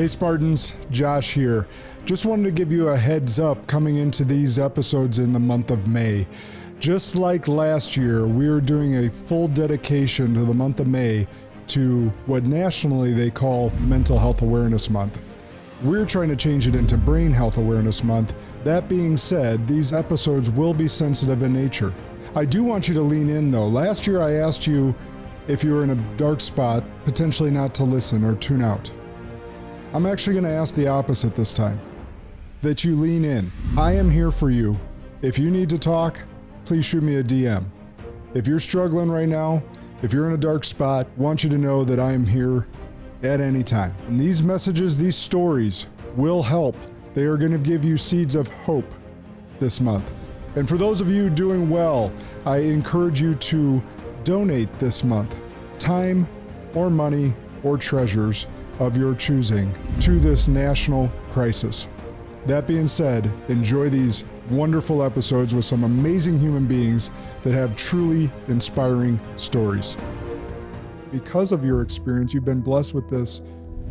Hey Spartans, Josh here. Just wanted to give you a heads up coming into these episodes in the month of May. Just like last year, we're doing a full dedication to the month of May to what nationally they call Mental Health Awareness Month. We're trying to change it into Brain Health Awareness Month. That being said, these episodes will be sensitive in nature. I do want you to lean in though. Last year I asked you if you were in a dark spot, potentially not to listen or tune out. I'm actually going to ask the opposite this time, that you lean in. I am here for you. If you need to talk, please shoot me a DM. If you're struggling right now, if you're in a dark spot, I want you to know that I am here at any time. And these messages, these stories will help. They are going to give you seeds of hope this month. And for those of you doing well, I encourage you to donate this month, time or money or treasures of your choosing to this national crisis. That being said, enjoy these wonderful episodes with some amazing human beings that have truly inspiring stories. Because of your experience, you've been blessed with this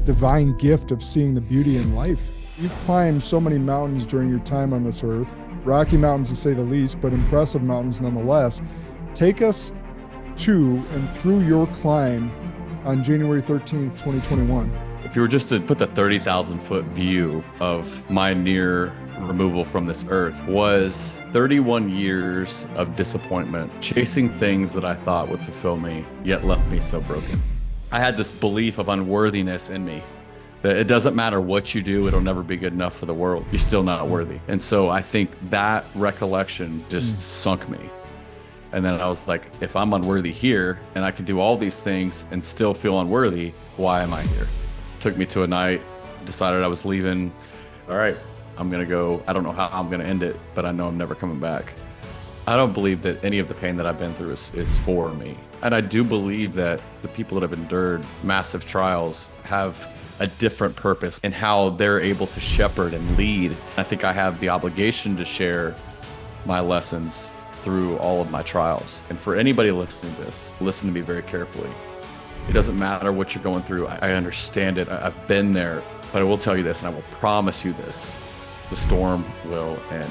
divine gift of seeing the beauty in life. You've climbed so many mountains during your time on this earth, rocky mountains to say the least, but impressive mountains nonetheless. Take us to and through your climb on January 13th, 2021. If you were just to put the 30,000 foot view of my near removal from this earth, was 31 years of disappointment, chasing things that I thought would fulfill me, yet left me so broken. I had this belief of unworthiness in me, that it doesn't matter what you do, it'll never be good enough for the world. You're still not worthy. And so I think that recollection just sunk me. And then I was like, if I'm unworthy here and I can do all these things and still feel unworthy, why am I here? Took me to a night, decided I was leaving. All right, I'm gonna go. I don't know how I'm gonna end it, but I know I'm never coming back. I don't believe that any of the pain that I've been through is for me. And I do believe that the people that have endured massive trials have a different purpose in how they're able to shepherd and lead. I think I have the obligation to share my lessons through all of my trials. And for anybody listening to this, listen to me very carefully. It doesn't matter what you're going through. I understand it. I've been there. But I will tell you this, and I will promise you this. The storm will end.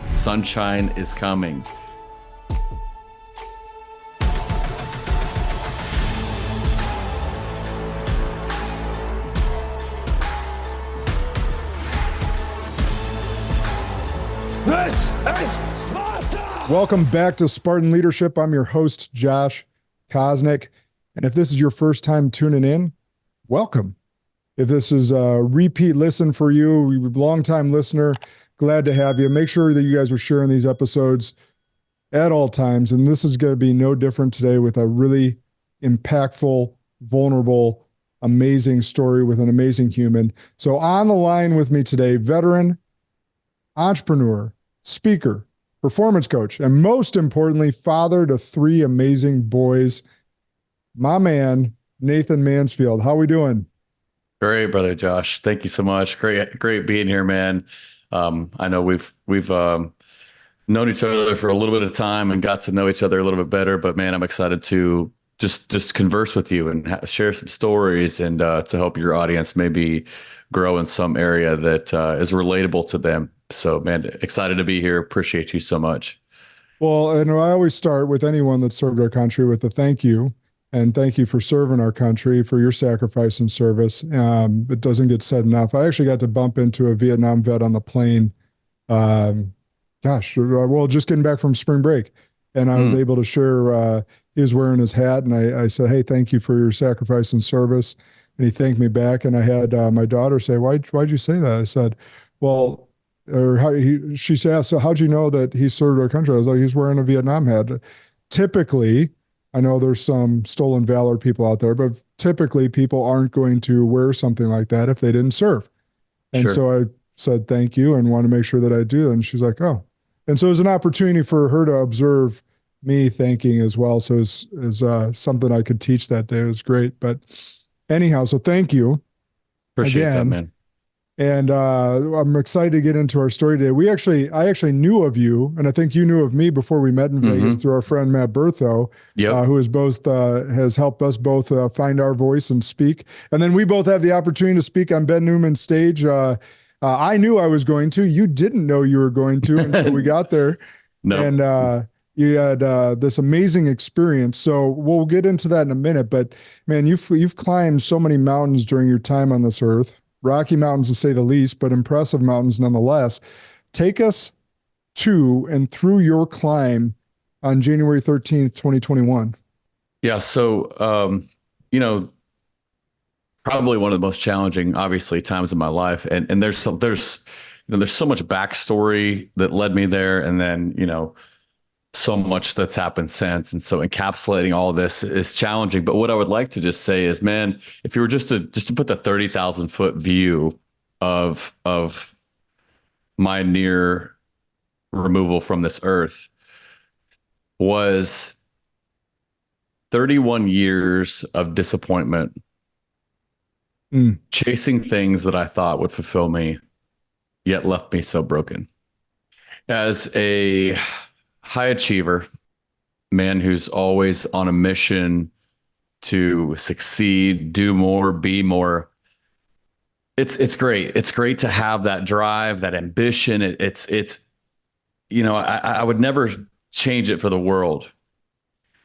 Sunshine is coming. This is Sparta! Welcome back to Spartan Leadership. I'm your host, Josh Kosnick. And if this is your first time tuning in, welcome. If this is a repeat listen for you, long-time listener, glad to have you. Make sure that you guys are sharing these episodes at all times. And this is going to be no different today with a really impactful, vulnerable, amazing story with an amazing human. So on the line with me today, veteran, entrepreneur, speaker, performance coach, and most importantly, father to 3 amazing boys, my man, Nathan Mansfield. How we doing? Great, brother Josh. Thank you so much. Great being here, man. I know we've known each other for a little bit of time and got to know each other a little bit better, but man, I'm excited to just converse with you and share some stories and to help your audience maybe grow in some area that is relatable to them. So man, excited to be here. Appreciate you so much. Well, and I always start with anyone that served our country with a thank you. And thank you for serving our country, for your sacrifice and service. It doesn't get said enough. I actually got to bump into a Vietnam vet on the plane. Just getting back from spring break. And I was able to share, he was wearing his hat. And I said, hey, thank you for your sacrifice and service. And he thanked me back. And I had my daughter say, why'd you say that? I said, well, she asked, so how'd you know that he served our country? I was like, he's wearing a Vietnam hat. Typically, I know there's some stolen valor people out there, but typically people aren't going to wear something like that if they didn't serve. And so I said, thank you, and want to make sure that I do. And she's like, oh. And so it was an opportunity for her to observe me thanking as well. So it was something I could teach that day. It was great. But anyhow, so thank you. Appreciate that, man. And I'm excited to get into our story today. I actually knew of you, and I think you knew of me before we met in Vegas through our friend Matt Bertho, Yep. who has helped us both find our voice and speak. And then we both have the opportunity to speak on Ben Newman's stage. I knew I was going to. You didn't know you were going to until we got there. Nope. And you had this amazing experience. So we'll get into that in a minute. But man, you've climbed so many mountains during your time on this earth. Rocky mountains to say the least, but impressive mountains nonetheless. Take us to and through your climb on January 13th, 2021. Yeah. So, probably one of the most challenging, obviously, times of my life. And there's so much backstory that led me there. And then, so much that's happened since. And so encapsulating all of this is challenging. But what I would like to just say is, man, if you were just to put the 30,000 foot view of my near removal from this earth was 31 years of disappointment, chasing things that I thought would fulfill me, yet left me so broken. As a high achiever, man who's always on a mission to succeed, do more, be more. It's great. It's great to have that drive, that ambition. I would never change it for the world.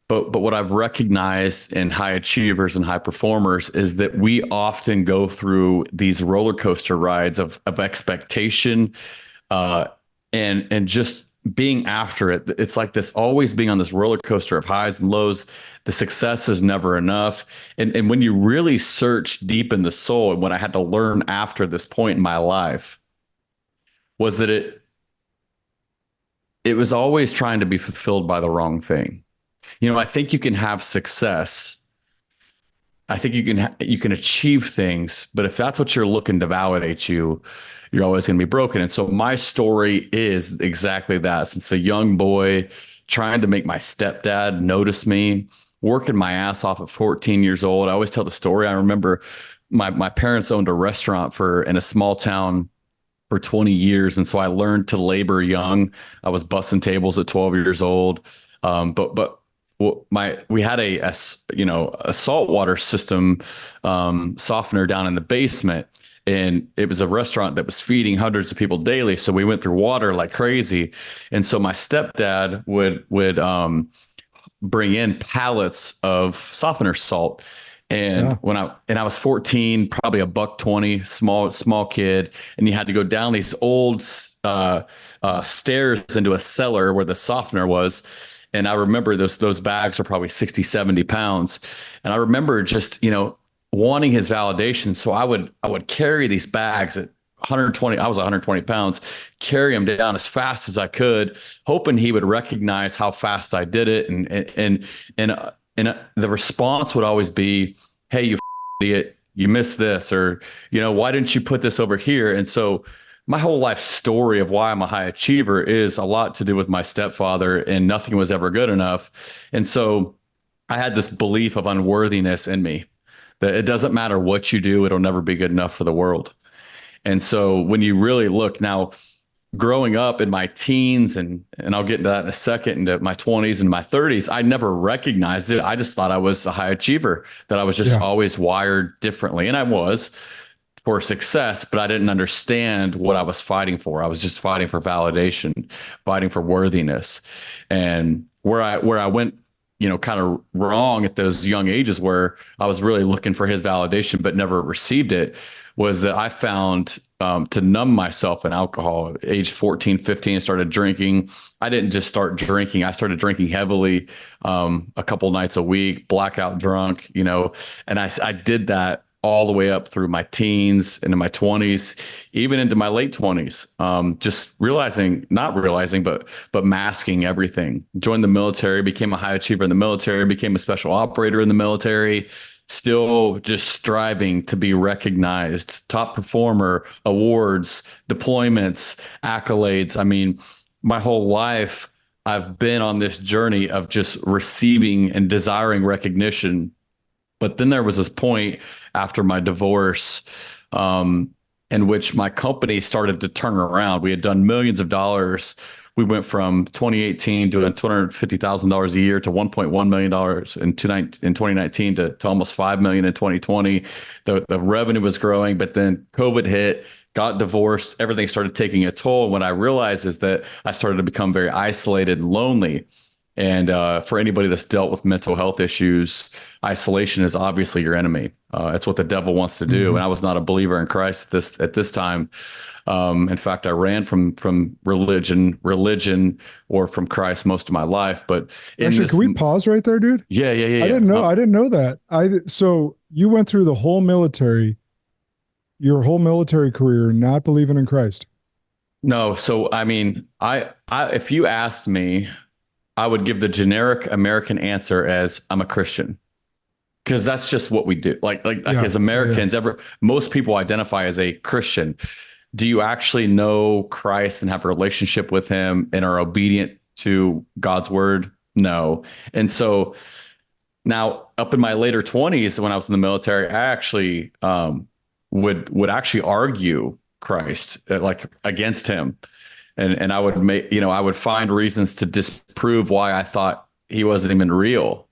But what I've recognized in high achievers and high performers is that we often go through these roller coaster rides of expectation, and just being after it. It's like this, always being on this roller coaster of highs and lows. The success is never enough. And when you really search deep in the soul, and what I had to learn after this point in my life was that it was always trying to be fulfilled by the wrong thing. I think you can have success. I think you can achieve things, but if that's what you're looking to validate you, you're always going to be broken. And so my story is exactly that. Since a young boy, trying to make my stepdad notice me, working my ass off at 14 years old. I always tell the story. I remember my parents owned a restaurant in a small town for 20 years. And so I learned to labor young. I was bussing tables at 12 years old. We had a saltwater system softener down in the basement, and it was a restaurant that was feeding hundreds of people daily. So we went through water like crazy. And so my stepdad would bring in pallets of softener salt. And when I was 14, probably $1.20, small kid, and you had to go down these old stairs into a cellar where the softener was. And I remember those bags are probably 60, 70 pounds. And I remember just, wanting his validation. So I would carry these bags at 120. I was 120 pounds, carry them down as fast as I could, hoping he would recognize how fast I did it. And the response would always be, "Hey, you idiot, you missed this," or, "Why didn't you put this over here?" And so my whole life story of why I'm a high achiever is a lot to do with my stepfather, and nothing was ever good enough. And so I had this belief of unworthiness in me, that it doesn't matter what you do, it'll never be good enough for the world. And so when you really look now, growing up in my teens, and I'll get into that in a second, into my 20s and my 30s, I never recognized it. I just thought I was a high achiever, that I was just always wired differently. And I was, for success, but I didn't understand what I was fighting for. I was just fighting for validation, fighting for worthiness. And where I went, kind of wrong at those young ages, where I was really looking for his validation but never received it, was that I found to numb myself in alcohol. At age 14, 15, I started drinking. I didn't just start drinking. I started drinking heavily, a couple nights a week, blackout drunk, and I did that all the way up through my teens, into my 20s, even into my late 20s. Just not realizing, but masking everything. Joined the military, became a high achiever in the military, became a special operator in the military, still just striving to be recognized, top performer, awards, deployments, accolades. I mean, my whole life, I've been on this journey of just receiving and desiring recognition. But then there was this point after my divorce, and in which my company started to turn around. We had done millions of dollars. We went from 2018 doing $250,000 a year to $1.1 million in 2019 to almost $5 million in 2020. The revenue was growing, but then COVID hit, got divorced, everything started taking a toll. And what I realized is that I started to become very isolated and lonely. And for anybody that's dealt with mental health issues, isolation is obviously your enemy. It's what the devil wants to do. And I was not a believer in Christ at this time. In fact, I ran from religion or from Christ most of my life. But actually, can we pause right there, dude? Yeah. I didn't know that. So you went through the whole military, your whole military career, not believing in Christ. No. So, I mean, I if you asked me, I would give the generic American answer as I'm a Christian, because that's just what we do. Like as Americans, most people identify as a Christian. Do you actually know Christ and have a relationship with him and are obedient to God's word? No. And so now up in my later 20s, when I was in the military, I actually would actually argue Christ like against him. And I would I would find reasons to disprove why I thought he wasn't even real.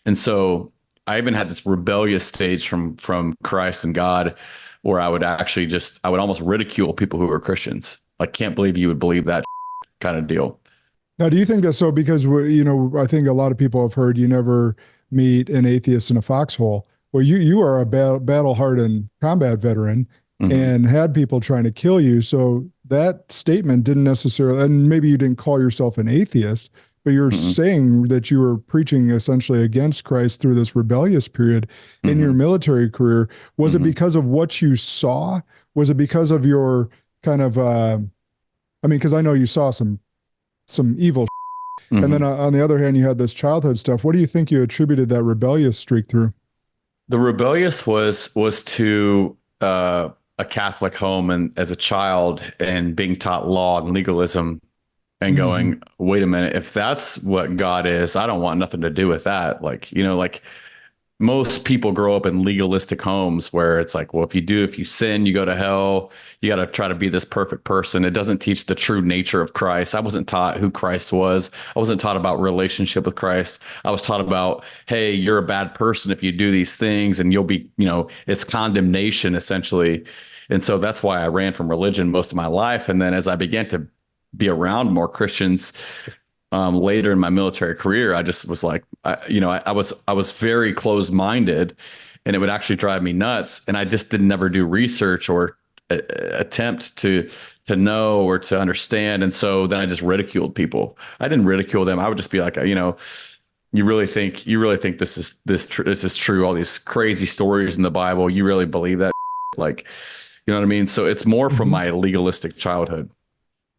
And so I even had this rebellious stage from Christ and God, where I would actually I would almost ridicule people who were Christians. Like, can't believe you would believe that kind of deal. Now, do you think that's so? Because I think a lot of people have heard you never meet an atheist in a foxhole. Well, you are a battle-hardened combat veteran and had people trying to kill you. So that statement didn't necessarily, and maybe you didn't call yourself an atheist, but you're saying that you were preaching essentially against Christ through this rebellious period in your military career. Was it because of what you saw? Was it because of your kind of, because I know you saw some evil and then on the other hand, you had this childhood stuff. What do you think you attributed that rebellious streak through? The rebellious was to a Catholic home and as a child and being taught law and legalism and going, wait a minute, if that's what God is, I don't want nothing to do with that. Like most people grow up in legalistic homes where it's like, well, if you sin, you go to hell. You got to try to be this perfect person. It doesn't teach the true nature of Christ. I wasn't taught who Christ was. I wasn't taught about relationship with Christ. I was taught about, hey, you're a bad person if you do these things, and you'll be, it's condemnation essentially. And so that's why I ran from religion most of my life. And then as I began to be around more Christians, later in my military career, I just was like, I was very closed-minded, and it would actually drive me nuts. And I just didn't never do research or attempt to know or to understand. And so then I just ridiculed people. I didn't ridicule them. I would just be like, you really think this is true? All these crazy stories in the Bible, you really believe that? Like, you know what I mean? So it's more from my legalistic childhood.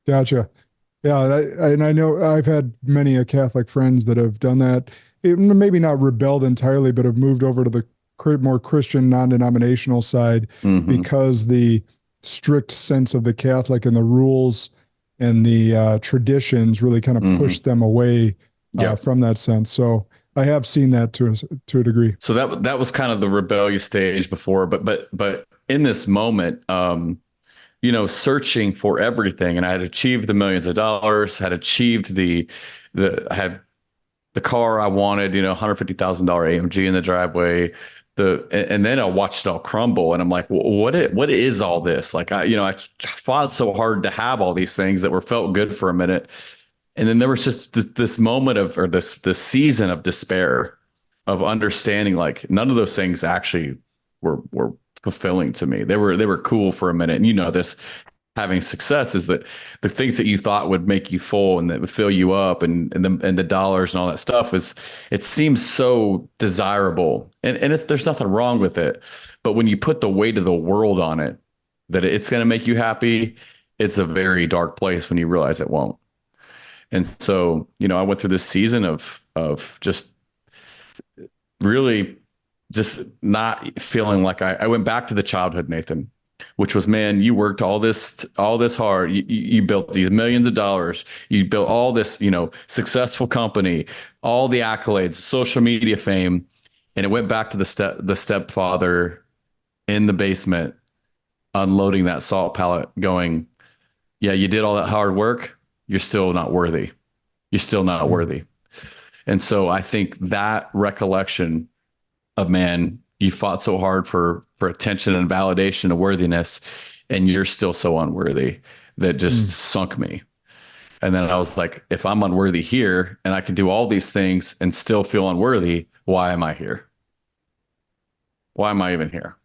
Gotcha. Yeah, and I know I've had many Catholic friends that have done that. Maybe not rebelled entirely, but have moved over to the more Christian, non-denominational side because the strict sense of the Catholic and the rules and the traditions really kind of pushed them away from that sense. So I have seen that to a degree. So that was kind of the rebellious stage before, but in this moment, searching for everything. And I had achieved the millions of dollars, had achieved I had the car I wanted, $150,000 AMG in the driveway, and then I watched it all crumble. And I'm like, what is all this? Like, I fought so hard to have all these things that felt good for a minute. And then there was just this moment this season of despair, of understanding, like, none of those things actually were fulfilling to me. They were cool for a minute. And this, having success is that the things that you thought would make you full and that would fill you up and the dollars and all that stuff it seems so desirable, and there's nothing wrong with it. But when you put the weight of the world on it, that it's going to make you happy, it's a very dark place when you realize it won't. And so, I went through this season of just really just not feeling like I went back to the childhood Nathan, which was, man, you worked all this hard. You built these millions of dollars. You built all this, successful company, all the accolades, social media fame. And it went back to the stepfather in the basement unloading that salt pallet going, yeah, you did all that hard work. You're still not worthy. You're still not worthy. And so I think that recollection of, man, you fought so hard for attention and validation and worthiness, and you're still so unworthy, that just sunk me. And then I was like, if I'm unworthy here and I can do all these things and still feel unworthy, why am I here? Why am I even here?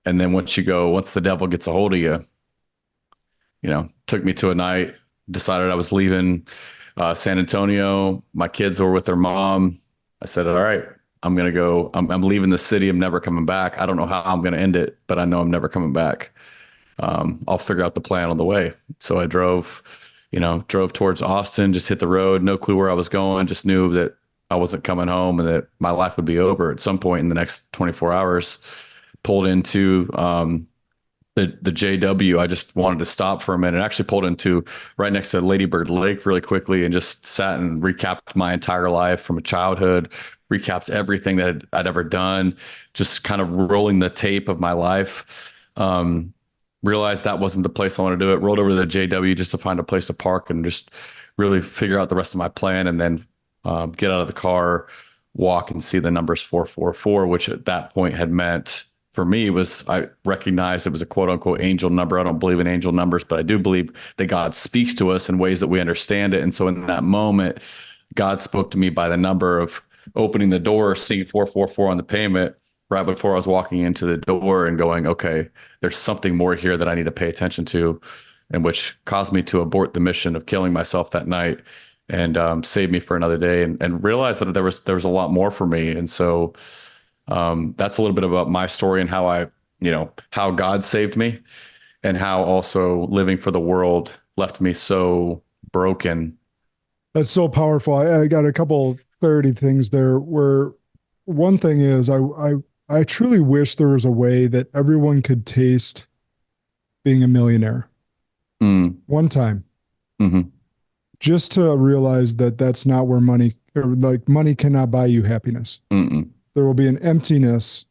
And then once the devil gets a hold of you, took me to a night, decided I was leaving San Antonio. My kids were with their mom. I said, all right, I'm going to go. I'm leaving the city. I'm never coming back. I don't know how I'm going to end it, but I know I'm never coming back. I'll figure out the plan on the way. So I drove towards Austin, just hit the road, no clue where I was going, just knew that I wasn't coming home and that my life would be over at some point in the next 24 hours. Pulled into the JW. I just wanted to stop for a minute. Actually pulled into right next to Lady Bird Lake really quickly and just sat and recapped my entire life from a childhood, recapped everything that I'd ever done, just kind of rolling the tape of my life. Realized that wasn't the place I want to do it. Rolled over to the JW just to find a place to park and just really figure out the rest of my plan, and then get out of the car, walk and see the numbers 444, which at that point had meant for me I recognized it was a quote unquote angel number. I don't believe in angel numbers, but I do believe that God speaks to us in ways that we understand it. And so in that moment, God spoke to me by the number of opening the door, seeing 444 on the pavement right before I was walking into the door and going, okay, there's something more here that I need to pay attention to, and which caused me to abort the mission of killing myself that night, and saved me for another day, and realized that there was a lot more for me. And so that's a little bit about my story and how God saved me, and how also living for the world left me so broken. That's so powerful. I got a couple clarity things there, where one thing is I truly wish there was a way that everyone could taste being a millionaire one time. Mm-hmm. Just to realize that that's not where money cannot buy you happiness. Mm-mm. There will be an emptiness.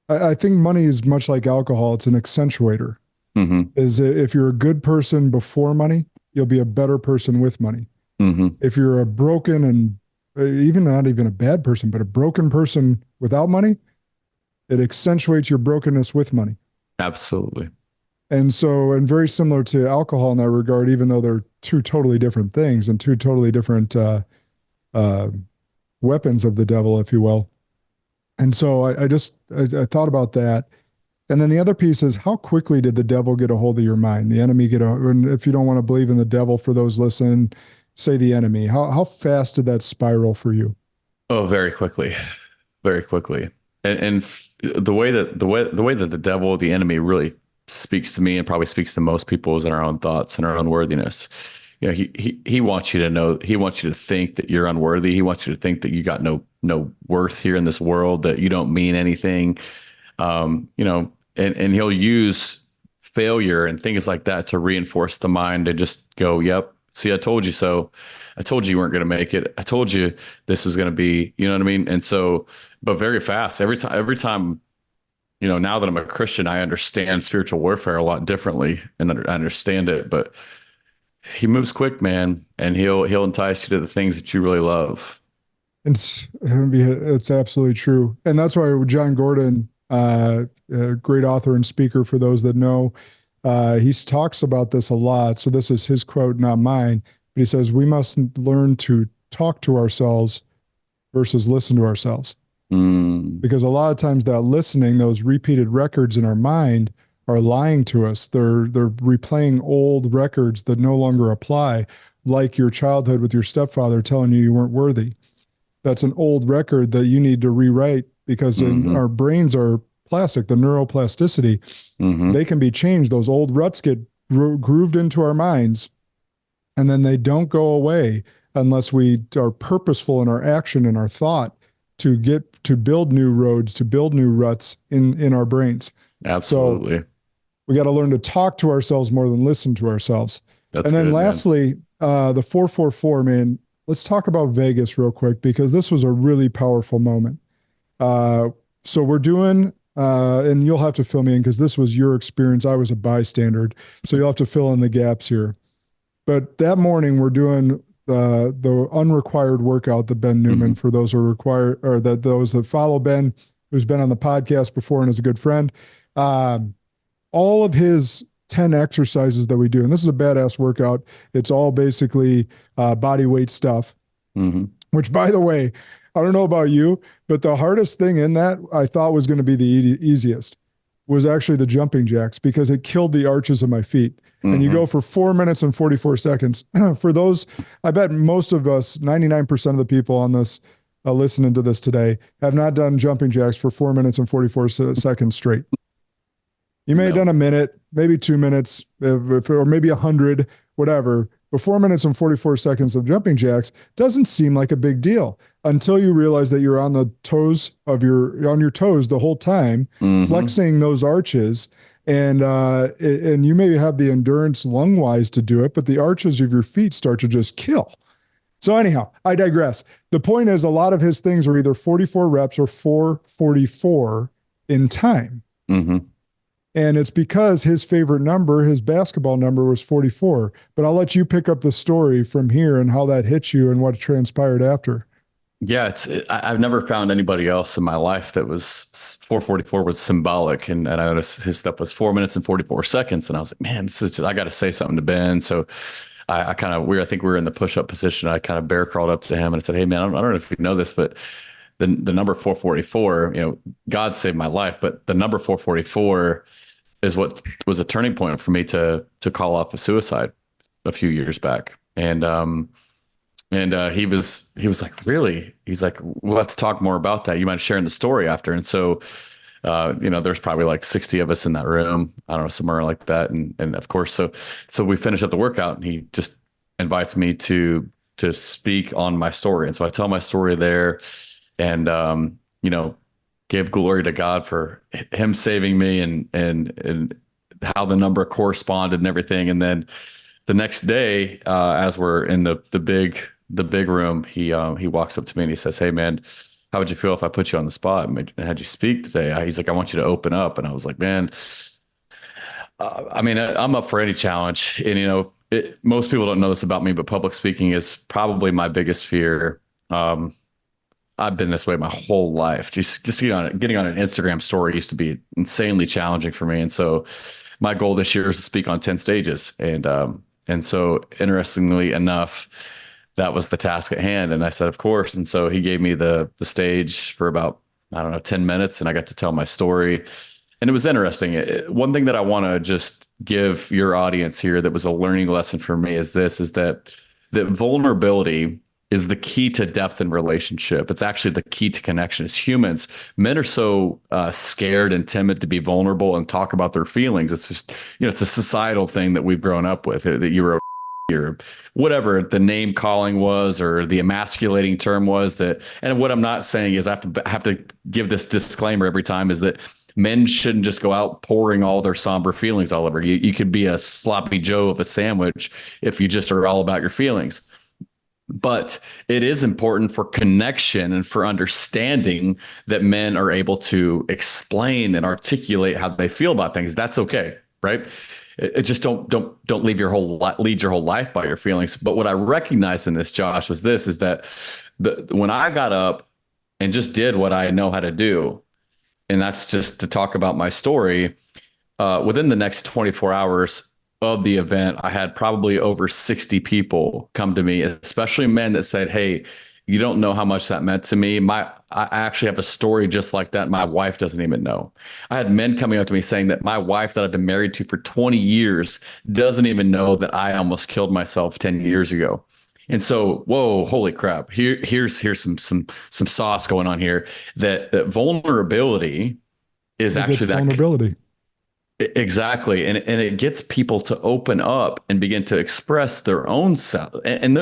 I think money is much like alcohol. It's an accentuator. Mm-hmm. If you're a good person before money, you'll be a better person with money. Mm-hmm. If you're a broken and even not even a bad person, but a broken person without money, it accentuates your brokenness with money. Absolutely. And very similar to alcohol in that regard, even though they're two totally different things and two totally different weapons of the devil, if you will. And so I thought about that. And then the other piece is, how quickly did the devil get a hold of your mind? The enemy and if you don't want to believe in the devil, for those listening, say the enemy. How fast did that spiral for you? Oh, very quickly, very quickly. And the way that the devil, the enemy, really speaks to me and probably speaks to most people is in our own thoughts and our own worthiness. He wants you to know, he wants you to think that you're unworthy. He wants you to think that you got no worth here in this world, that you don't mean anything. And he'll use failure and things like that to reinforce the mind to just go, yep, see, I told you so. I told you weren't going to make it. I told you this was going to be, you know what I mean? And so, but very fast, every time, now that I'm a Christian, I understand spiritual warfare a lot differently and I understand it, but he moves quick, man. And he'll entice you to the things that you really love. It's absolutely true. And that's why John Gordon, a great author and speaker for those that know, he talks about this a lot. So this is his quote, not mine. But he says, we must learn to talk to ourselves versus listen to ourselves. Because a lot of times that listening, those repeated records in our mind are lying to us. They're replaying old records that no longer apply, like your childhood with your stepfather telling you weren't worthy. That's an old record that you need to rewrite, because our brains are plastic, the neuroplasticity, they can be changed. Those old ruts get grooved into our minds, and then they don't go away unless we are purposeful in our action and our thought to build new roads, to build new ruts in our brains. Absolutely. So we got to learn to talk to ourselves more than listen to ourselves. That's and then good, lastly, the 444, man, let's talk about Vegas real quick, because this was a really powerful moment. So we're doing and you'll have to fill me in because this was your experience. I was a bystander. So you'll have to fill in the gaps here. But that morning we're doing the unrequired workout that Ben Newman, for those who require, or that those that follow Ben, who's been on the podcast before and is a good friend. All of his 10 exercises that we do, and this is a badass workout. It's all basically body weight stuff, which, by the way, I don't know about you, but the hardest thing in that I thought was going to be the easiest was actually the jumping jacks, because it killed the arches of my feet. And you go for 4 minutes and 44 seconds. For those, I bet most of us, 99% of the people on this listening to this today, have not done jumping jacks for 4 minutes and 44 seconds straight. You may have done a minute, maybe 2 minutes, or maybe 100, whatever. But 4 minutes and 44 seconds of jumping jacks doesn't seem like a big deal until you realize that you're on the toes of on your toes the whole time, flexing those arches. And you may have the endurance lung-wise to do it, but the arches of your feet start to just kill. So anyhow, I digress. The point is, a lot of his things are either 44 reps or 444 in time. And it's because his favorite number, his basketball number, was 44. But I'll let you pick up the story from here and how that hit you and what transpired after. Yeah, I've never found anybody else in my life that was 444 was symbolic, and I noticed his stuff was 4 minutes and 44 seconds, and I was like, man, this is just, I got to say something to Ben. So I think we were in the push-up position. I kind of bear crawled up to him and I said, hey man, I don't know if you know this, but the number 444, God saved my life, but the number 444 is what was a turning point for me to call off a suicide a few years back, and he was like, really? He's like, we'll have to talk more about that. You mind sharing the story after? And so, there's probably like 60 of us in that room. I don't know, somewhere like that. And of course, so we finish up the workout and he just invites me to speak on my story. And so I tell my story there and, give glory to God for him saving me and how the number corresponded and everything. And then the next day, as we're in the big room, he walks up to me and he says, hey man, how would you feel if I put you on the spot and had you speak today? He's like, I want you to open up. And I was like, man, I'm up for any challenge. And, most people don't know this about me, but public speaking is probably my biggest fear. I've been this way my whole life. Just getting on an Instagram story used to be insanely challenging for me. And so my goal this year is to speak on 10 stages. And so interestingly enough, that was the task at hand. And I said, of course. And so he gave me the stage for about, 10 minutes, and I got to tell my story. And it was interesting. One thing that I want to just give your audience here that was a learning lesson for me is that vulnerability is the key to depth in relationship. It's actually the key to connection. As humans, men are so scared and timid to be vulnerable and talk about their feelings. It's just, it's a societal thing that we've grown up with, that you're a or whatever the name calling was, or the emasculating term was that. And what I'm not saying is I have to give this disclaimer every time, is that men shouldn't just go out pouring all their somber feelings all over. You could be a sloppy Joe of a sandwich if you just are all about your feelings. But it is important for connection and for understanding that men are able to explain and articulate how they feel about things. That's okay, right? It just don't lead your whole life by your feelings. But what I recognized in this, Josh, is that when I got up and just did what I know how to do, and that's just to talk about my story, within the next 24 hours of the event, I had probably over 60 people come to me, especially men that said, hey, you don't know how much that meant to me. I actually have a story just like that. My wife doesn't even know. I had men coming up to me saying that my wife that I've been married to for 20 years doesn't even know that I almost killed myself 10 years ago. And so, whoa, holy crap. Here's some sauce going on here. That vulnerability is actually that vulnerability. Exactly. And it gets people to open up and begin to express their own self. And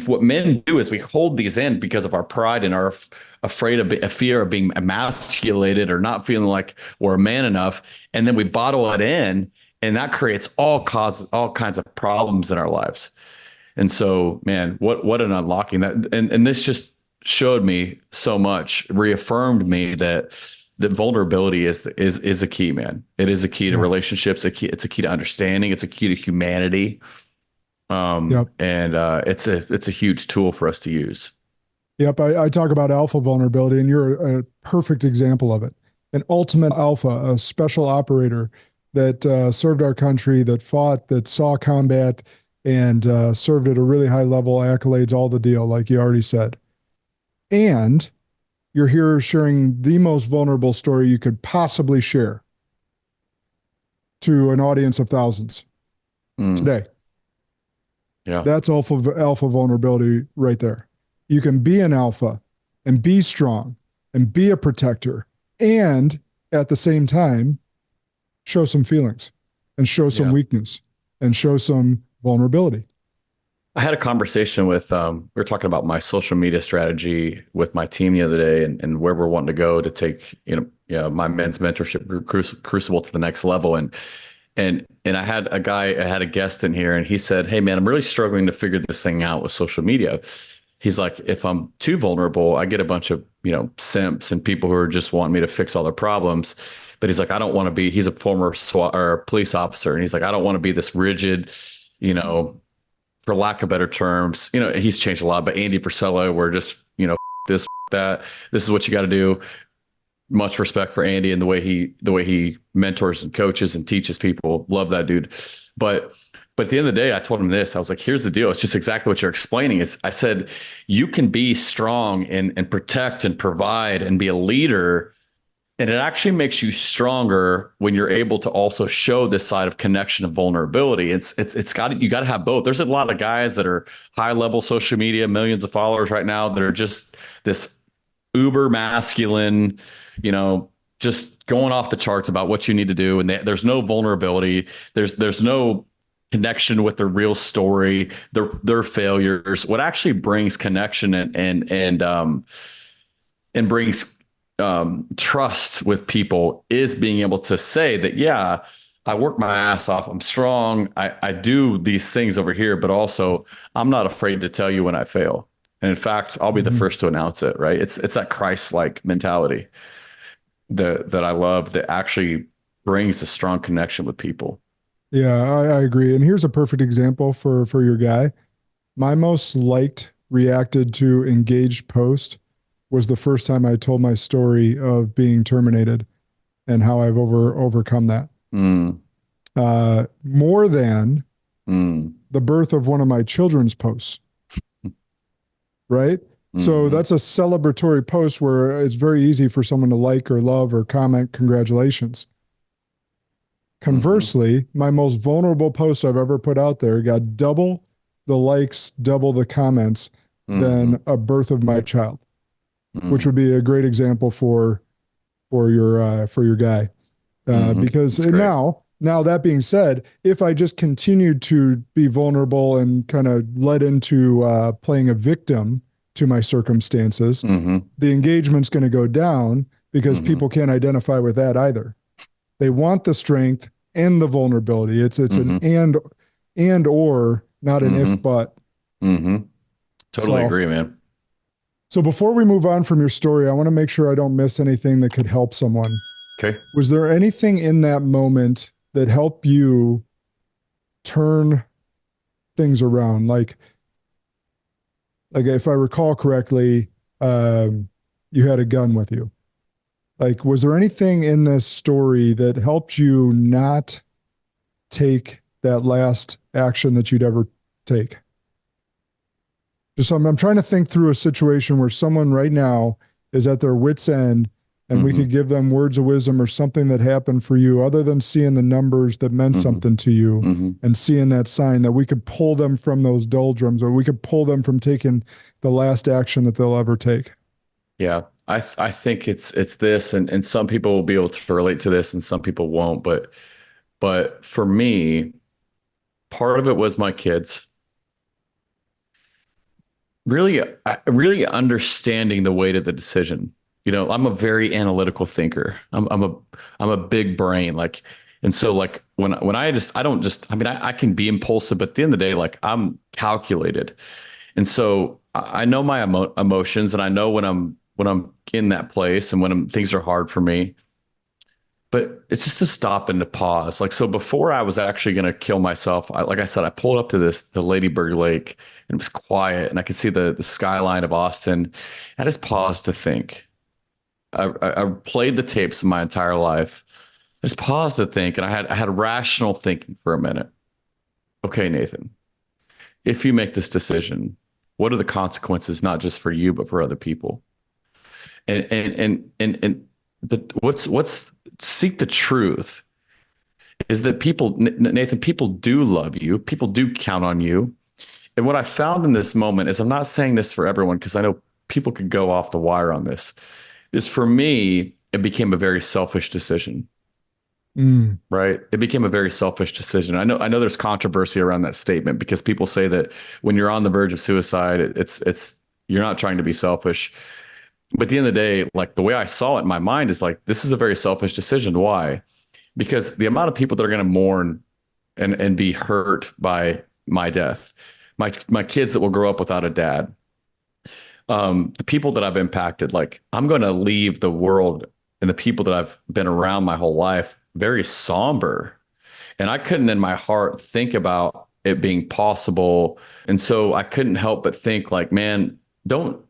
what men do is we hold these in because of our pride and our a fear of being emasculated or not feeling like we're a man enough. And then we bottle it in, and that creates all kinds of problems in our lives. And so, man, what an unlocking that. And this just showed me so much, reaffirmed me that that vulnerability is a key, man. It is a key to relationships. It's a key to understanding. It's a key to humanity. And it's a huge tool for us to use. Yep. I talk about alpha vulnerability, and you're a perfect example of it. An ultimate alpha, a special operator that served our country, that fought, that saw combat, and served at a really high level, accolades, all the deal, like you already said. And you're here sharing the most vulnerable story you could possibly share to an audience of thousands today. Yeah. That's alpha vulnerability right there. You can be an alpha and be strong and be a protector, and at the same time, show some feelings and show some weakness and show some vulnerability. I had a conversation with, we were talking about my social media strategy with my team the other day, and where we're wanting to go to take, my men's mentorship group Crucible to the next level. And I had a guest in here, and he said, "Hey man, I'm really struggling to figure this thing out with social media." He's like, "If I'm too vulnerable, I get a bunch of, simps and people who are just wanting me to fix all their problems." But he's like, "I don't want to be," he's a former SWAT or police officer. And he's like, "I don't want to be this rigid, for lack of better terms, he's changed a lot, but Andy Priscilla, we're just, this, that, this is what you got to do." Much respect for Andy and the way he mentors and coaches and teaches people. Love that dude. But at the end of the day, I told him this. I was like, "Here's the deal. It's just exactly what you're explaining." I said, you can be strong and protect and provide and be a leader. And it actually makes you stronger when you're able to also show this side of connection and vulnerability. You got to have both. There's a lot of guys that are high level social media, millions of followers right now, that are just this uber masculine, just going off the charts about what you need to do. And there's no vulnerability. There's no connection with their real story, their failures. What actually brings connection and brings trust with people is being able to say that, yeah, I work my ass off. I'm strong. I do these things over here, but also I'm not afraid to tell you when I fail. And in fact, I'll be the first to announce it. Right. It's that Christ-like mentality that I love, that actually brings a strong connection with people. Yeah, I agree. And here's a perfect example for your guy. My most liked reacted to engaged post was the first time I told my story of being terminated and how I've overcome that. More than the birth of one of my children's posts. Right? So that's a celebratory post where it's very easy for someone to like or love or comment, congratulations. Conversely, my most vulnerable post I've ever put out there got double the likes, double the comments than a birth of my child, which would be a great example for your guy. Because now that being said, if I just continued to be vulnerable and kind of led into playing a victim to my circumstances, the engagement's going to go down because people can't identify with that either. They want the strength and the vulnerability. It's an and or, not an if but. Totally agree, man. So before we move on from your story, I want to make sure I don't miss anything that could help someone. Okay. Was there anything in that moment that helped you turn things around? Like if I recall correctly, you had a gun with you. Like, was there anything in this story that helped you not take that last action that you'd ever take? Just I'm trying to think through a situation where someone right now is at their wit's end, and we could give them words of wisdom or something that happened for you other than seeing the numbers that meant something to you and seeing that sign, that we could pull them from those doldrums, or we could pull them from taking the last action that they'll ever take. Yeah. I think it's this, and some people will be able to relate to this and some people won't. But for me, part of it was my kids. Really understanding the weight of the decision. I'm a very analytical thinker. I'm a big brain. And so when I can be impulsive, but at the end of the day, I'm calculated. And so I know my emotions, and I know when when I'm in that place and when things are hard for me. But it's just to stop and to pause. Like, so before I was actually going to kill myself, like I said, I pulled up to the Ladyburg Lake, and it was quiet and I could see the skyline of Austin. I just paused to think. I played the tapes my entire life. I just paused to think, and I had rational thinking for a minute. Okay, Nathan, if you make this decision, what are the consequences, not just for you, but for other people? And what's seek the truth is that people, Nathan, people do love you. People do count on you. And what I found in this moment is, I'm not saying this for everyone, because I know people could go off the wire on this, is for me, it became a very selfish decision. Right. It became a very selfish decision. I know there's controversy around that statement, because people say that when you're on the verge of suicide, it's you're not trying to be selfish. But at the end of the day, like, the way I saw it in my mind is like, this is a very selfish decision. Why? Because the amount of people that are going to mourn and be hurt by my death, my kids that will grow up without a dad, the people that I've impacted, like, I'm going to leave the world and the people that I've been around my whole life very somber. And I couldn't in my heart think about it being possible. And so I couldn't help but think, like, man, don't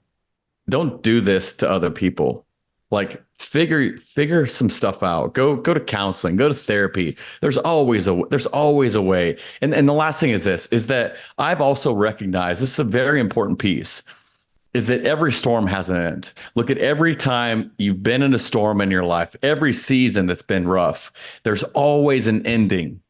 do this to other people. Like, figure some stuff out. Go to counseling, go to therapy. There's always a way. And the last thing is this, is that I've also recognized, this is a very important piece, is that every storm has an end. Look at every time you've been in a storm in your life, every season that's been rough, there's always an ending.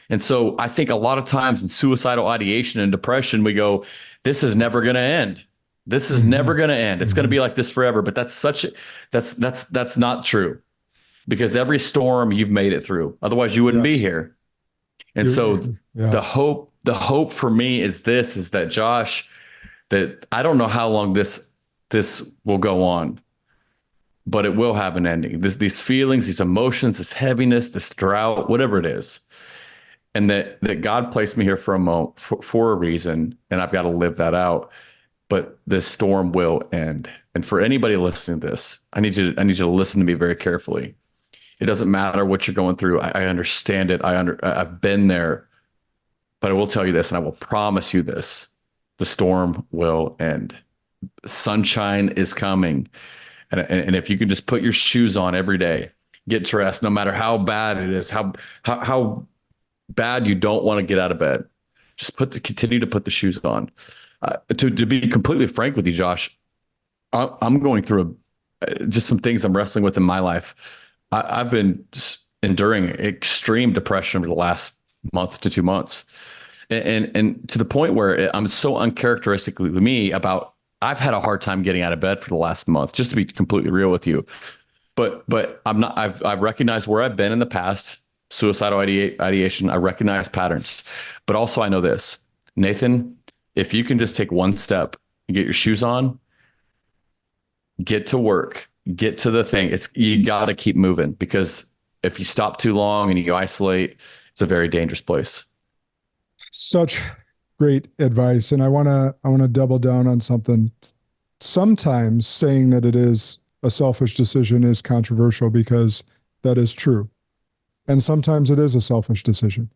And so I think a lot of times in suicidal ideation and depression, we go, this is never going to end. This is never going to end. It's going to be like this forever. But that's not true, because every storm you've made it through. Otherwise you wouldn't be here. And so the hope for me is this, is that, Josh, that I don't know how long this will go on, but it will have an ending. These feelings, these emotions, this heaviness, this drought, whatever it is. And that God placed me here for a moment, for a reason, and I've got to live that out. But this storm will end. And for anybody listening to this, I need you to listen to me very carefully. It doesn't matter what you're going through. I understand it. I've been there. But I will tell you this, and I will promise you this: the storm will end. Sunshine is coming. And if you can just put your shoes on every day, get dressed, no matter how bad it is, how bad you don't want to get out of bed, just continue to put the shoes on. To be completely frank with you, Josh, I'm going through just some things I'm wrestling with in my life. I've been just enduring extreme depression over the last month to 2 months. And to the point where I'm so uncharacteristically me about, I've had a hard time getting out of bed for the last month, just to be completely real with you. But I've recognized where I've been in the past, suicidal ideation. I recognize patterns, but also I know this, Nathan, if you can just take one step and get your shoes on, get to work, get to the thing, you got to keep moving, because if you stop too long and you isolate, it's a very dangerous place. Such great advice. And I want to double down on something. Sometimes saying that it is a selfish decision is controversial, because that is true. And sometimes it is a selfish decision.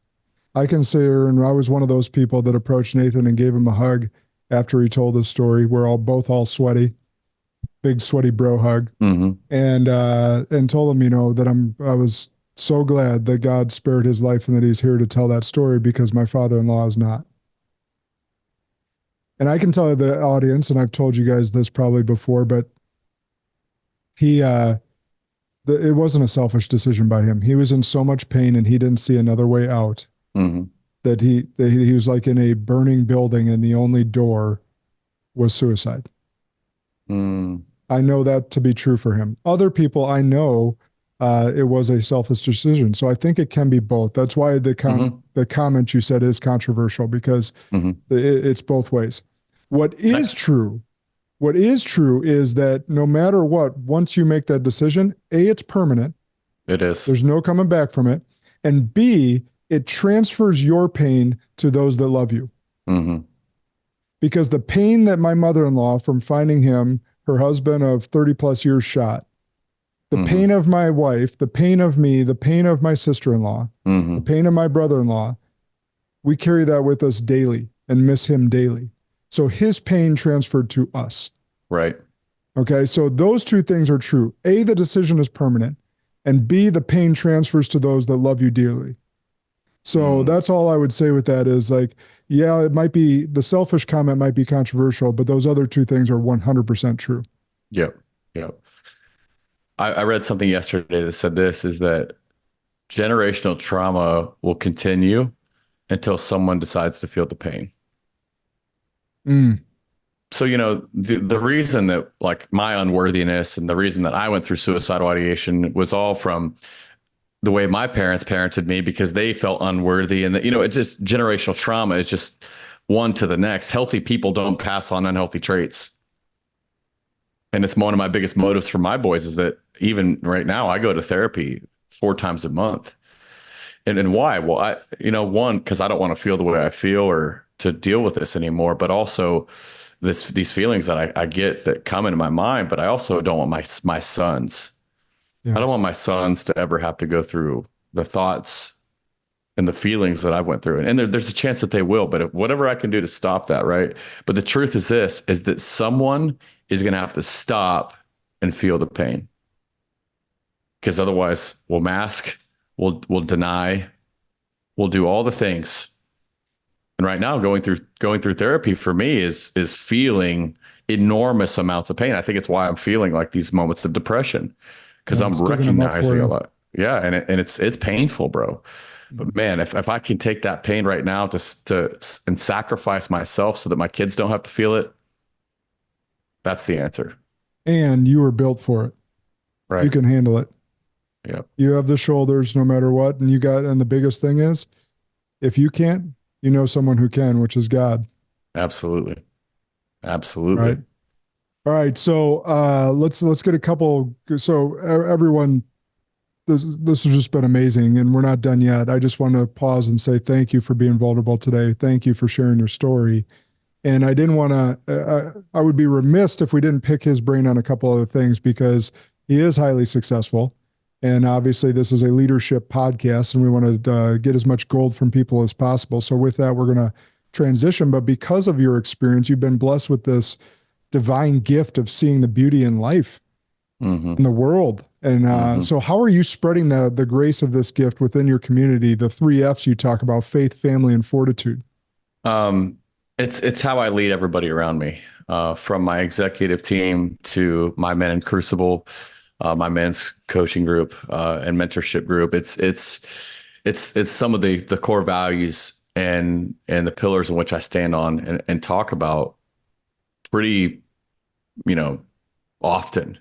I can say, and I was one of those people that approached Nathan and gave him a hug after he told his story. We're both all sweaty, big sweaty bro hug, and told him, that I was so glad that God spared his life and that he's here to tell that story, because my father-in-law is not. And I can tell the audience, and I've told you guys this probably before, but it wasn't a selfish decision by him. He was in so much pain and he didn't see another way out. That he was like in a burning building and the only door was suicide. I know that to be true for him. Other people, I know it was a selfish decision. So I think it can be both. That's why the comment you said is controversial, because it's both ways. What is true is that no matter what, once you make that decision, A, it's permanent. It is. There's no coming back from it. And B, it transfers your pain to those that love you. Because the pain that my mother-in-law from finding him her husband of 30 plus years shot, the Mhm. pain of my wife, the pain of me, the pain of my sister-in-law, the pain of my brother-in-law, we carry that with us daily and miss him daily. So his pain transferred to us. Right. Okay. So those two things are true. A, the decision is permanent, and B, the pain transfers to those that love you dearly. So that's all I would say with that is like, yeah, it might be, the selfish comment might be controversial, but those other two things are 100% true. Yep. Yep. I read something yesterday that said this is that generational trauma will continue until someone decides to feel the pain. So, the reason that like my unworthiness and the reason that I went through suicidal ideation was all from the way my parents parented me, because they felt unworthy. And that, it's just generational trauma is just one to the next. Healthy people don't pass on unhealthy traits. And it's one of my biggest motives for my boys is that even right now I go to therapy 4 times a month. And why? Well, one, because I don't want to feel the way I feel or to deal with this anymore, but also these feelings that I get that come into my mind, but I also don't want my sons. Yes. I don't want my sons to ever have to go through the thoughts and the feelings that I went through. And there's a chance that they will, but whatever I can do to stop that, right? But the truth is this, is that someone is going to have to stop and feel the pain. Because otherwise we'll mask, we'll deny, we'll do all the things. And right now going through therapy for me is feeling enormous amounts of pain. I think it's why I'm feeling like these moments of depression, because I'm recognizing a lot. Yeah. And it's painful, bro. But man, if I can take that pain right now and sacrifice myself so that my kids don't have to feel it, that's the answer. And you were built for it. Right. You can handle it. Yeah. You have the shoulders no matter what. And the biggest thing is, if you can't, you know someone who can, which is God. Absolutely. Absolutely. Right. All right. So let's get a couple. So everyone, this has just been amazing, and we're not done yet. I just want to pause and say thank you for being vulnerable today. Thank you for sharing your story. And I didn't want to, I would be remiss if we didn't pick his brain on a couple other things, because he is highly successful. And obviously this is a leadership podcast and we want to get as much gold from people as possible. So with that, we're going to transition. But because of your experience, you've been blessed with this divine gift of seeing the beauty in life, in the world. And so how are you spreading the grace of this gift within your community? The 3 F's you talk about: faith, family, and fortitude. It's how I lead everybody around me, from my executive team to my men in Crucible, my men's coaching group, and mentorship group. It's some of the core values and the pillars in which I stand on and talk about pretty, often.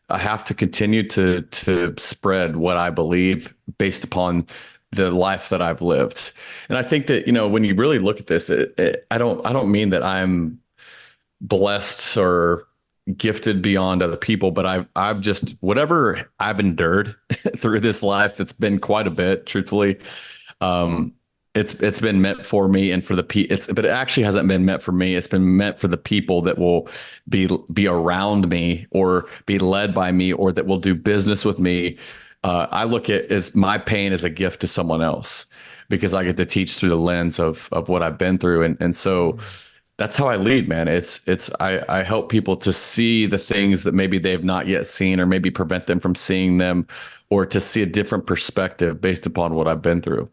I have to continue to spread what I believe based upon the life that I've lived. And I think that, when you really look at this, I don't mean that I'm blessed or gifted beyond other people, but I've just, whatever I've endured through this life, that's been quite a bit, truthfully. It's been meant for me and for the but it actually hasn't been meant for me. It's been meant for the people that will be around me or be led by me or that will do business with me. I look at as my pain as a gift to someone else, because I get to teach through the lens of what I've been through. And so that's how I lead, man. I help people to see the things that maybe they've not yet seen, or maybe prevent them from seeing them, or to see a different perspective based upon what I've been through.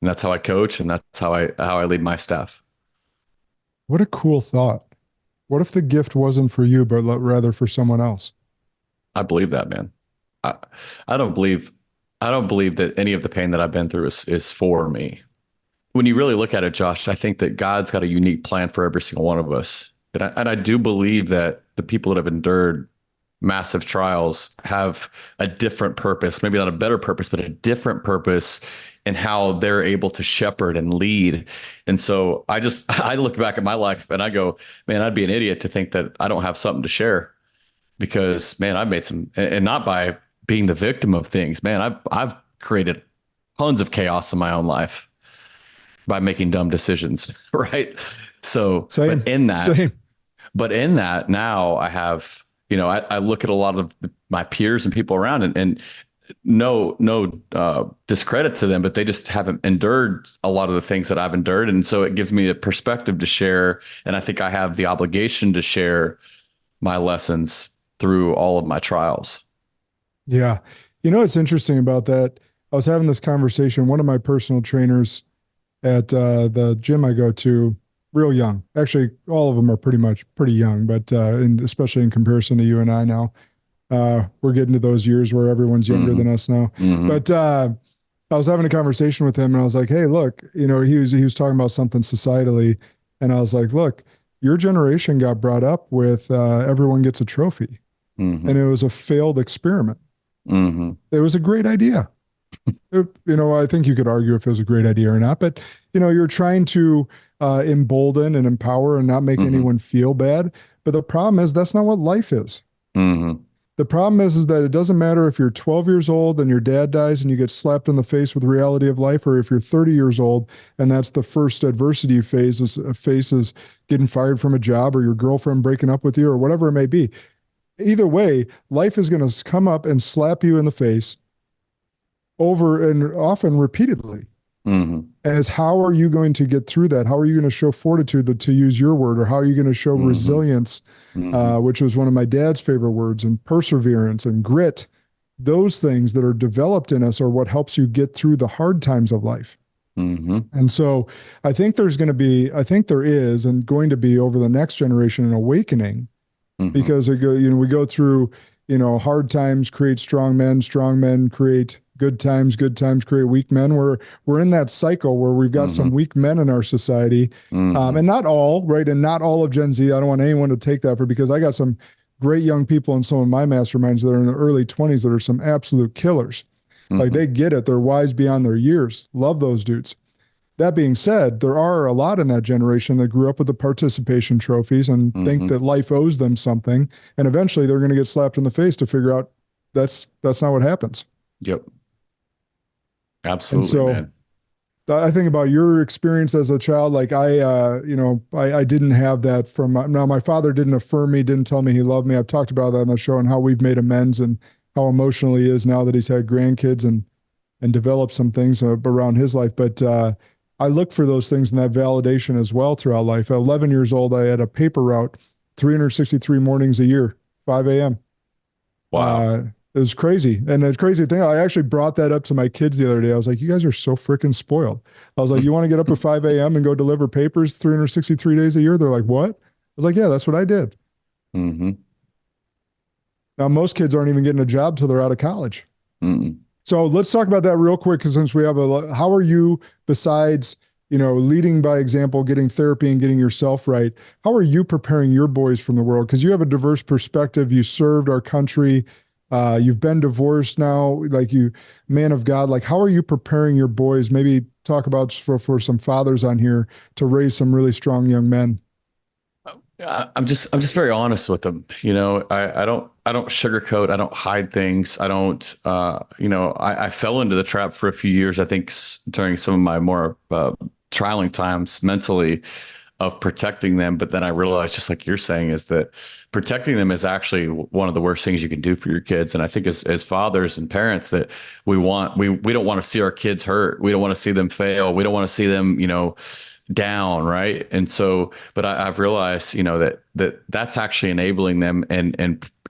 And that's how I coach, and that's how I lead my staff. What a cool thought. What if the gift wasn't for you, but rather for someone else? I believe that, man. I don't believe that any of the pain that I've been through is for me. When you really look at it, Josh, I think that God's got a unique plan for every single one of us. And I do believe that the people that have endured massive trials have a different purpose, maybe not a better purpose, but a different purpose in how they're able to shepherd and lead. And so I look back at my life and I go, man, I'd be an idiot to think that I don't have something to share, because, man, I've made some, and not by being the victim of things, man, I've created tons of chaos in my own life by making dumb decisions. Right. So, Same. but in that, Same. But in that now I have, I look at a lot of my peers and people around, and no discredit to them, but they just haven't endured a lot of the things that I've endured. And so it gives me a perspective to share. And I think I have the obligation to share my lessons through all of my trials. Yeah. What's interesting about that? I was having this conversation. One of my personal trainers at the gym I go to, real young. Actually, all of them are pretty young, but especially in comparison to you and I now. We're getting to those years where everyone's younger than us now. But I was having a conversation with him, and I was like, hey, look, he was talking about something societally. And I was like, look, your generation got brought up with everyone gets a trophy. And it was a failed experiment. It was a great idea. I think you could argue if it was a great idea or not, but you're trying to embolden and empower and not make anyone feel bad. But the problem is that's not what life is. The problem is that it doesn't matter if you're 12 years old and your dad dies and you get slapped in the face with the reality of life, or if you're 30 years old and that's the first adversity you face is getting fired from a job, or your girlfriend breaking up with you, or whatever it may be. Either way, life is going to come up and slap you in the face over and often repeatedly. As how are you going to get through that? How are you going to show fortitude, to use your word, or how are you going to show resilience, which was one of my dad's favorite words, and perseverance and grit? Those things that are developed in us are what helps you get through the hard times of life. And so I think there is and going to be over the next generation an awakening, because we go through, hard times create strong men create good times create weak men. We're in that cycle where we've got some weak men in our society, and not all, right? And not all of Gen Z. I don't want anyone to take that because I got some great young people in some of my masterminds that are in the early 20s that are some absolute killers. Like, they get it. They're wise beyond their years. Love those dudes. That being said, there are a lot in that generation that grew up with the participation trophies and think that life owes them something. And eventually they're going to get slapped in the face to figure out that's not what happens. Yep. Absolutely, man. I think about your experience as a child. Like I didn't have that my father didn't affirm me, didn't tell me he loved me. I've talked about that on the show and how we've made amends and how emotional he is now that he's had grandkids and developed some things around his life. But I looked for those things and that validation as well throughout life. At 11 years old, I had a paper route, 363 mornings a year, 5 a.m. Wow. It was crazy. And the crazy thing, I actually brought that up to my kids the other day. I was like, you guys are so freaking spoiled. I was like, you want to get up at 5 a.m. and go deliver papers 363 days a year? They're like, what? I was like, yeah, that's what I did. Now, most kids aren't even getting a job till they're out of college. So let's talk about that real quick, because since we have how are you, besides, leading by example, getting therapy and getting yourself right, how are you preparing your boys from the world? Because you have a diverse perspective. You served our country. You've been divorced now, like you, man of God. Like, how are you preparing your boys? Maybe talk about for some fathers on here to raise some really strong young men. I'm just very honest with them. I don't sugarcoat. I don't hide things. I don't, I fell into the trap for a few years, I think during some of my more trialing times mentally, of protecting them. But then I realized, just like you're saying, is that protecting them is actually one of the worst things you can do for your kids. And I think as fathers and parents, that we don't want to see our kids hurt. We don't want to see them fail. We don't want to see them, down. Right. And so, but I've realized, that's actually enabling them, and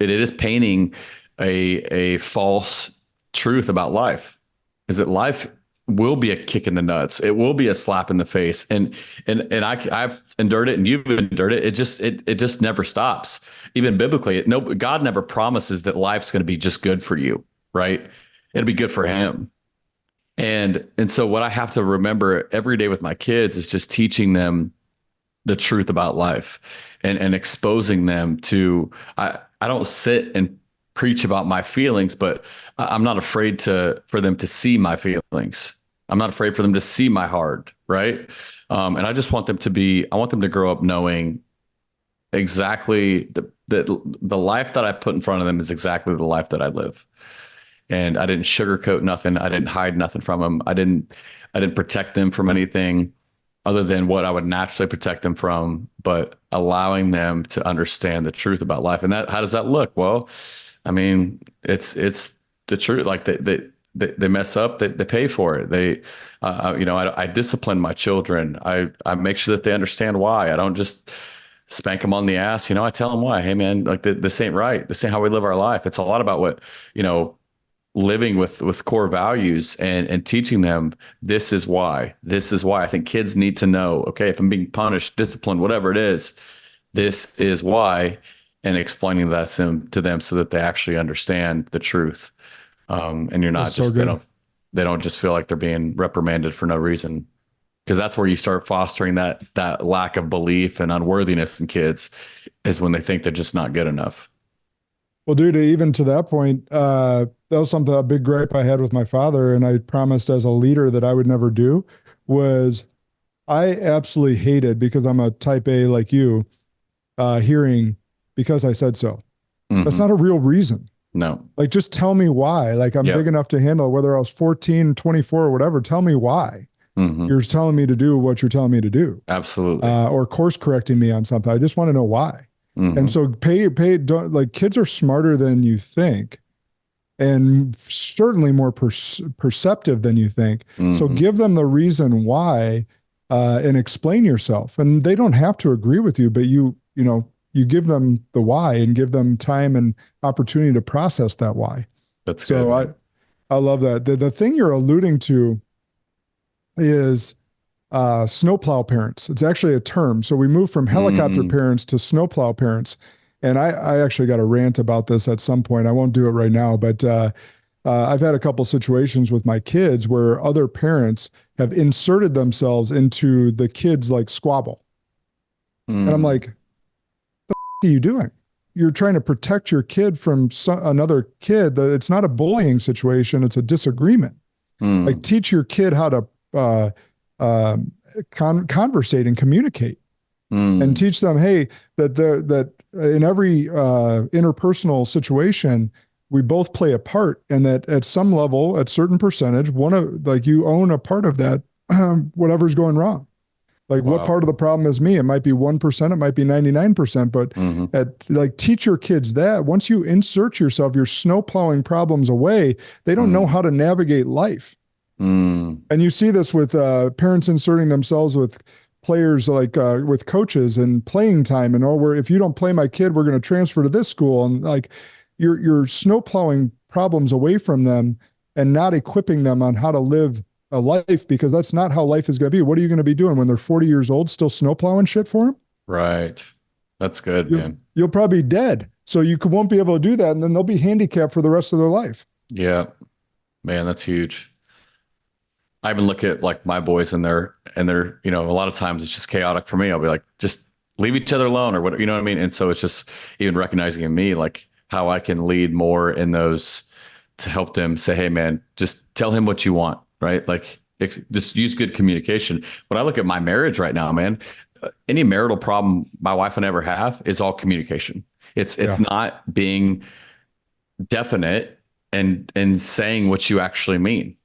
it is painting a false truth about life, is that life will be a kick in the nuts. It will be a slap in the face. And I've endured it, and you've endured it. It just never stops. Even biblically, God never promises that life's going to be just good for you, right? It'll be good for him. And so what I have to remember every day with my kids is just teaching them the truth about life and exposing them to, I don't sit and preach about my feelings, but I'm not afraid for them to see my feelings. I'm not afraid for them to see my heart. Right. And I just want them to grow up knowing exactly that the life that I put in front of them is exactly the life that I live. And I didn't sugarcoat nothing. I didn't hide nothing from them. I didn't protect them from anything. other than what I would naturally protect them from, but allowing them to understand the truth about life. And how does that look? Well, I mean, it's the truth. Like they mess up, they pay for it. I discipline my children. I make sure that they understand why. I don't just spank them on the ass. I tell them why. Hey man, like this ain't right. This ain't how we live our life. It's a lot about what, living with core values and teaching them this is why. I think kids need to know, okay, if I'm being punished, disciplined, whatever it is, this is why, and explaining that to them so that they actually understand the truth. And you're not just, they don't just feel like they're being reprimanded for no reason. Because that's where you start fostering that lack of belief and unworthiness in kids, is when they think they're just not good enough. Well, dude, even to that point, that was a big gripe I had with my father, and I promised as a leader that I would never do, was I absolutely hated, because I'm a type A like you, hearing because I said so. Mm-hmm. That's not a real reason. No. Like, just tell me why. Like, I'm big enough to handle, whether I was 14, 24 or whatever, tell me why. Mm-hmm. You're telling me to do what you're telling me to do. Absolutely. Or course correcting me on something. I just want to know why. Mm-hmm. And so kids are smarter than you think, and certainly more perceptive than you think. Mm-hmm. So give them the reason why, and explain yourself. And they don't have to agree with you, but you give them the why and give them time and opportunity to process that why. That's good. So I love that. The thing you're alluding to is snowplow parents. It's actually a term. So we moved from helicopter parents to snowplow parents. And I actually got a rant about this at some point. I won't do it right now, but I've had a couple situations with my kids where other parents have inserted themselves into the kids' like squabble. And I'm like, the are you doing? You're trying to protect your kid from another kid. It's not a bullying situation. It's a disagreement. Like, teach your kid how to conversate and communicate, and teach them, hey, that in every interpersonal situation, we both play a part, and that at some level, at certain percentage, you own a part of that, whatever's going wrong. Like, what part of the problem is me? It might be 1%, it might be 99%, but teach your kids that once you insert yourself, you're snowplowing problems away. They don't know how to navigate life. And you see this with parents inserting themselves with players, like with coaches and playing time, and if you don't play my kid, we're going to transfer to this school. And like, you're snowplowing problems away from them and not equipping them on how to live a life, because that's not how life is going to be. What are you going to be doing when they're 40 years old, still snowplowing shit for them? Right. That's good, man. You'll probably be dead. So you won't be able to do that. And then they'll be handicapped for the rest of their life. Yeah, man, that's huge. I even look at like my boys and they're, a lot of times it's just chaotic for me. I'll be like, just leave each other alone or whatever, you know what I mean? And so it's just even recognizing in me, like, how I can lead more in those to help them say, hey man, just tell him what you want, right? Like, just use good communication. When I look at my marriage right now, man, any marital problem my wife and I ever have is all communication. It's not being definite and saying what you actually mean.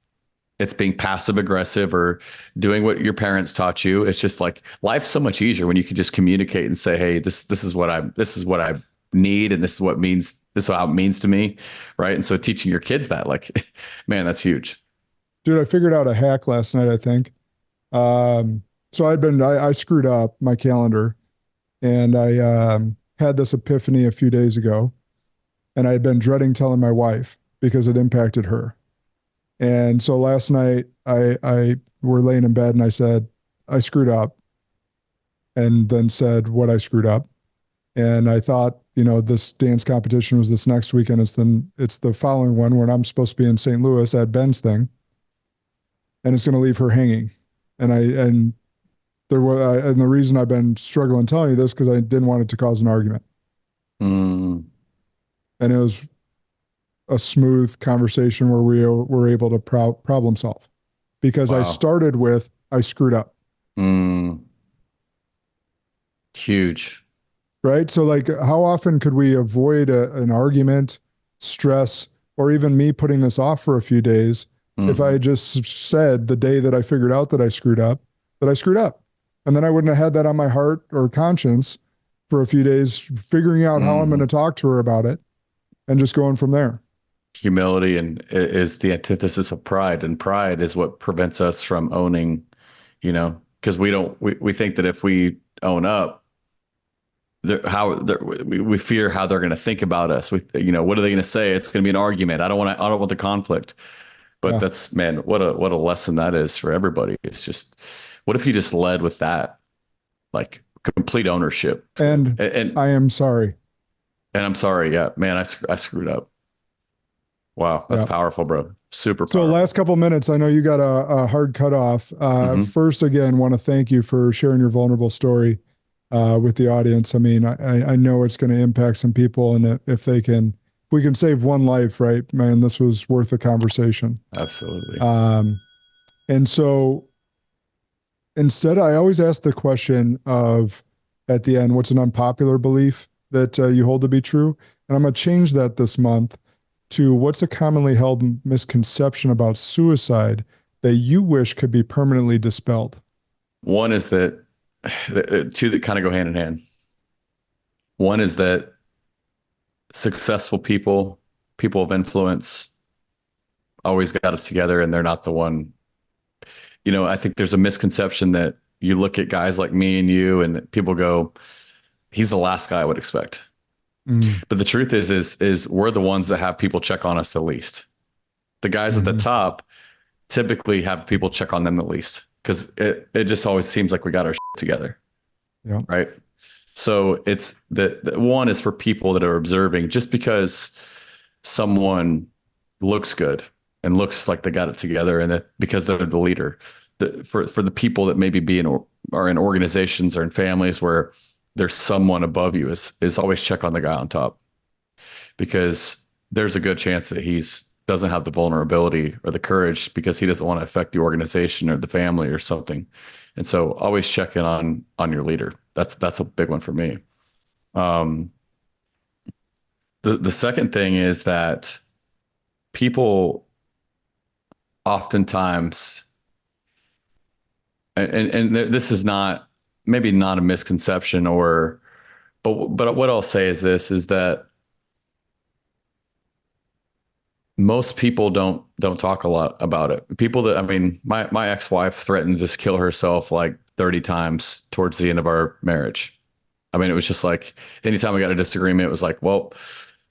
It's being passive aggressive or doing what your parents taught you. It's just like, life's so much easier when you can just communicate and say, hey, this is what I need, and this is how it means to me, right? And so teaching your kids that, like, man, that's huge. Dude, I figured out a hack last night, I think. So I screwed up my calendar, and I had this epiphany a few days ago, and I had been dreading telling my wife because it impacted her. And so last night I were laying in bed and I said, I screwed up, and then said what I screwed up. And I thought, this dance competition was this next weekend. It's the following one when I'm supposed to be in St. Louis at Ben's thing, and it's going to leave her hanging. And the reason I've been struggling telling you this, because I didn't want it to cause an argument. And it was a smooth conversation where we were able to problem solve, because I started with, I screwed up. Huge. Right? So like, how often could we avoid an argument, stress, or even me putting this off for a few days if I had just said the day that I figured out that I screwed up, that I screwed up. And then I wouldn't have had that on my heart or conscience for a few days, figuring out how I'm going to talk to her about it and just going from there. Humility is the antithesis of pride, and pride is what prevents us from owning, because we think that if we own up, we fear how they're going to think about us. What are they going to say? It's going to be an argument. I don't want the conflict. But that's, man, what a lesson that is for everybody. It's just, what if you just led with that, like complete ownership? And I am sorry. And I'm sorry. Yeah, man, I screwed up. Wow, that's powerful, bro. Super powerful. So last couple minutes, I know you got a hard cutoff. First, again, want to thank you for sharing your vulnerable story with the audience. I mean, I know it's going to impact some people, and if we can save one life, right, man, this was worth the conversation. Absolutely. And so instead, I always ask the question of, at the end, what's an unpopular belief that you hold to be true? And I'm going to change that this month to what's a commonly held misconception about suicide that you wish could be permanently dispelled? One is that, two that kind of go hand in hand. One is that successful people of influence, always got it together, and they're not the one. I think there's a misconception that you look at guys like me and you, and people go, he's the last guy I would expect. But the truth is we're the ones that have people check on us the least. The guys at the top typically have people check on them the least, because it just always seems like we got our shit together. Yeah. Right. So it's the one is for people that are observing. Just because someone looks good and looks like they got it together, and that because they're the leader, for the people that maybe are in organizations or in families where there's someone above you, is always check on the guy on top, because there's a good chance that doesn't have the vulnerability or the courage, because he doesn't want to affect the organization or the family or something. And so always check in on your leader. That's a big one for me. The second thing is that people oftentimes, and this is maybe not a misconception, but what I'll say is this, is that most people don't talk a lot about it. People that, I mean, my ex-wife threatened to just kill herself like 30 times towards the end of our marriage. I mean, it was just like, anytime we got a disagreement, it was like, well,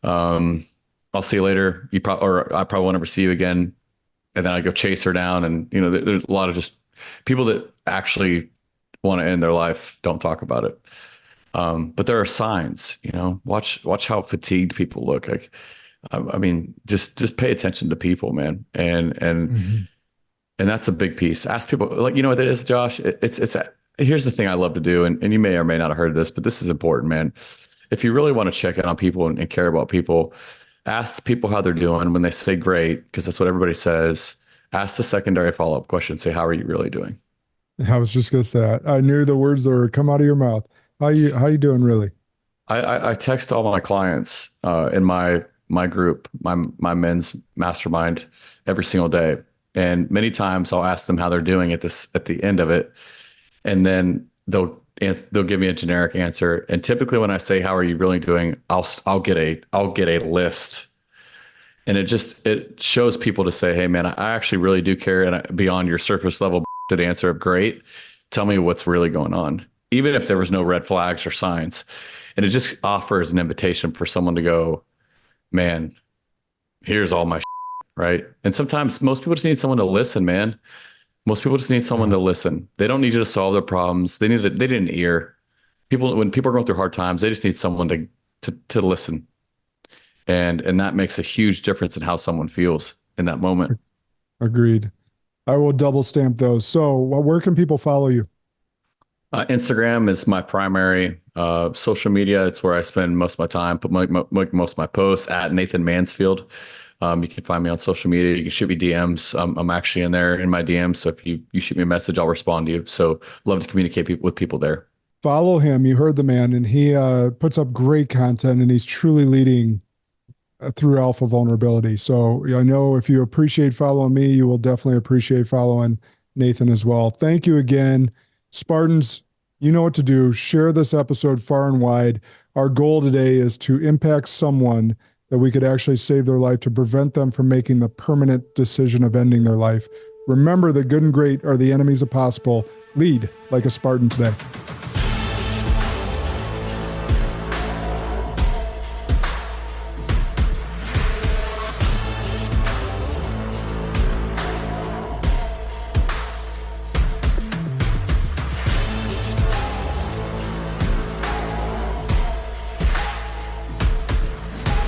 I'll see you later. Or I probably won't ever see you again. And then I go chase her down. And, there's a lot of just people that actually want to end their life don't talk about it. But there are signs, watch how fatigued people look. Like, I mean, just pay attention to people, man. And that's a big piece. Ask people, like, what it is, Josh? Here's the thing I love to do. And you may or may not have heard this, but this is important, man. If you really want to check in on people and care about people, ask people how they're doing. When they say great, because that's what everybody says, ask the secondary follow-up question. Say, how are you really doing? I was just going to say that. I knew the words that would come out of your mouth. How you doing, really? I text all my clients in my group, my men's mastermind, every single day. And many times I'll ask them how they're doing at the end of it. And then they'll give me a generic answer. And typically when I say, how are you really doing? I'll get a list. And it shows people to say, hey man, I actually really do care. And beyond your surface level answer of great, tell me what's really going on, even if there was no red flags or signs. And it just offers an invitation for someone to go, man, here's all my right? And sometimes most people just need someone to listen, man. Most people just need someone to listen. They don't need you to solve their problems. They need an ear. When people are going through hard times, they just need someone to listen. And that makes a huge difference in how someone feels in that moment. Agreed. I will double stamp those. So where can people follow you? Instagram is my primary social media. It's where I spend most of my time, put most of my posts at Nathan Mansfield. You can find me on social media. You can shoot me DMs. I'm actually in there in my DMs. So if you shoot me a message, I'll respond to you. So love to communicate with people there. Follow him. You heard the man, and he puts up great content, and he's truly leading through alpha vulnerability. So I know if you appreciate following me, you will definitely appreciate following Nathan as well. Thank you again. Spartans, you know what to do. Share this episode far and wide. Our goal today is to impact someone that we could actually save their life, to prevent them from making the permanent decision of ending their life. Remember that good and great are the enemies of possible. Lead like a Spartan today.